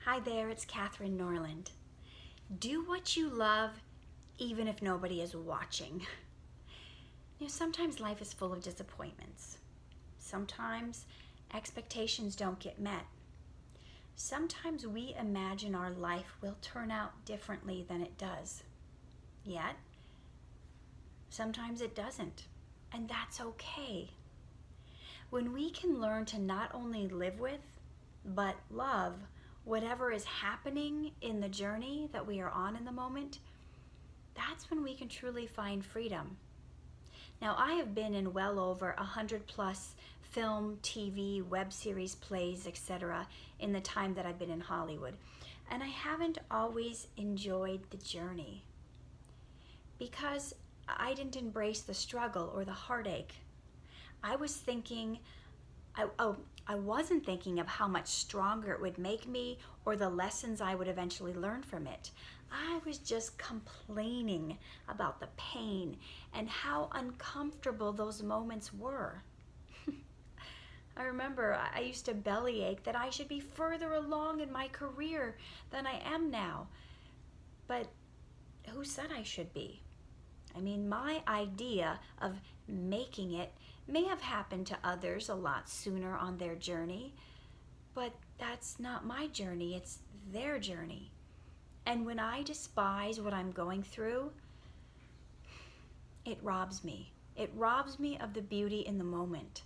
Hi there, it's Catherine Norland. Do what you love even if nobody is watching. Sometimes life is full of disappointments. Sometimes expectations don't get met. Sometimes we imagine our life will turn out differently than it does. Yet, sometimes it doesn't, and that's okay. When we can learn to not only live with, but love whatever is happening in the journey that we are on in the moment, that's when we can truly find freedom. Now, I have been in well over 100 plus film, TV, web series, plays, etc. in the time that I've been in Hollywood. And I haven't always enjoyed the journey because I didn't embrace the struggle or the heartache. I wasn't thinking of how much stronger it would make me or the lessons I would eventually learn from it. I was just complaining about the pain and how uncomfortable those moments were. I remember I used to bellyache that I should be further along in my career than I am now. But who said I should be? My idea of making it may have happened to others a lot sooner on their journey, but that's not my journey, it's their journey. And when I despise what I'm going through, it robs me. It robs me of the beauty in the moment.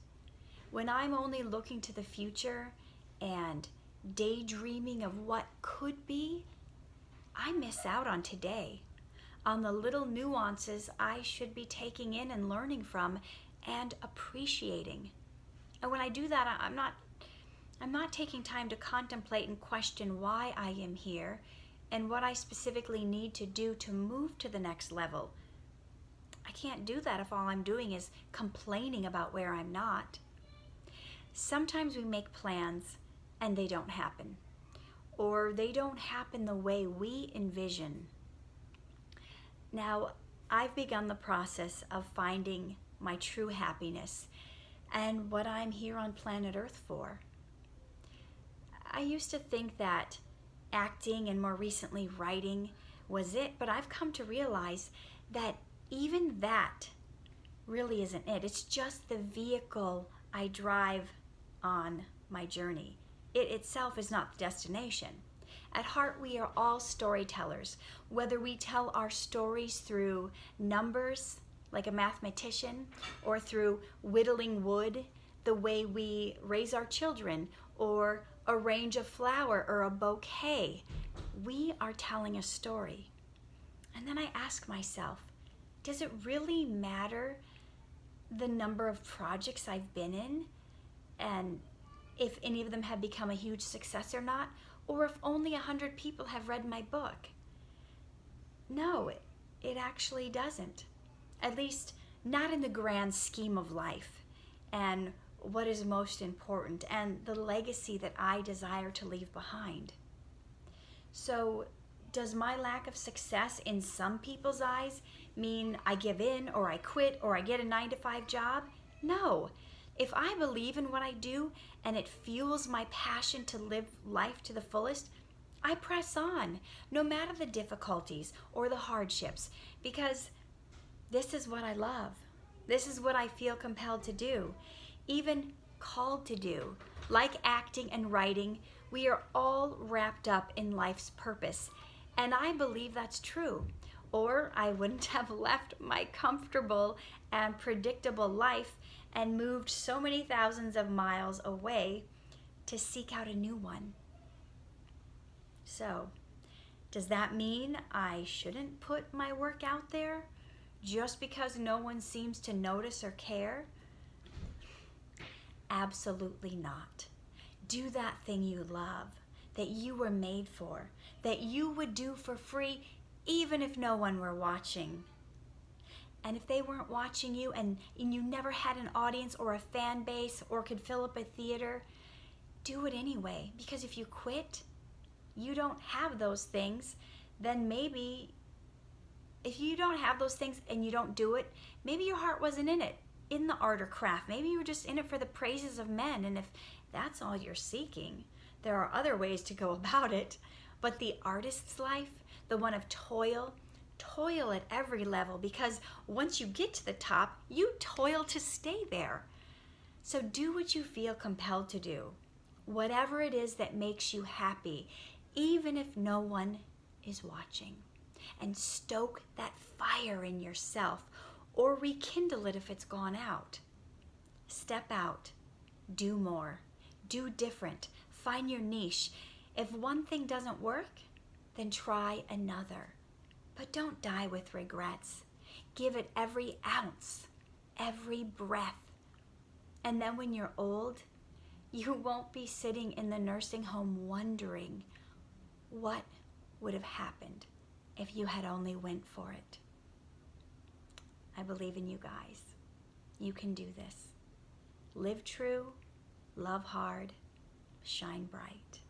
When I'm only looking to the future and daydreaming of what could be, I miss out on today, on the little nuances I should be taking in and learning from and appreciating. And when I do that, I'm not taking time to contemplate and question why I am here and what I specifically need to do to move to the next level. I can't do that if all I'm doing is complaining about where I'm not. Sometimes we make plans and they don't happen, or they don't happen the way we envision. Now, I've begun the process of finding my true happiness and what I'm here on planet Earth for. I used to think that acting and more recently writing was it, but I've come to realize that even that really isn't it. It's just the vehicle I drive on my journey. It itself is not the destination. At heart, we are all storytellers, whether we tell our stories through numbers, like a mathematician, or through whittling wood, the way we raise our children, or arrange a flower or a bouquet. We are telling a story. And then I ask myself, does it really matter the number of projects I've been in, and if any of them have become a huge success or not, or if only 100 people have read my book? No, it actually doesn't. At least not in the grand scheme of life and what is most important and the legacy that I desire to leave behind. So, does my lack of success in some people's eyes mean I give in or I quit or I get a 9-to-5 job? No. If I believe in what I do and it fuels my passion to live life to the fullest, I press on, no matter the difficulties or the hardships, because this is what I love. This is what I feel compelled to do, even called to do. Like acting and writing, we are all wrapped up in life's purpose, and I believe that's true, or I wouldn't have left my comfortable and predictable life and moved so many thousands of miles away to seek out a new one. So, does that mean I shouldn't put my work out there just because no one seems to notice or care? Absolutely not. Do that thing you love, that you were made for, that you would do for free even if no one were watching. And if they weren't watching you and you never had an audience or a fan base or could fill up a theater, do it anyway. Because if you quit, you don't have those things, then maybe if you don't have those things and you don't do it, maybe your heart wasn't in the art or craft. Maybe you were just in it for the praises of men. And if that's all you're seeking, There are other ways to go about it, but the artist's life, the one of toil at every level, because once you get to the top, you toil to stay there. So do what you feel compelled to do, whatever it is that makes you happy, even if no one is watching. And stoke that fire in yourself, or rekindle it if it's gone out. Step out, do more, do different, find your niche. If one thing doesn't work, then try another. But don't die with regrets. Give it every ounce, every breath. And then when you're old, you won't be sitting in the nursing home wondering what would have happened if you had only went for it. I believe in you guys. You can do this. Live true, love hard, shine bright.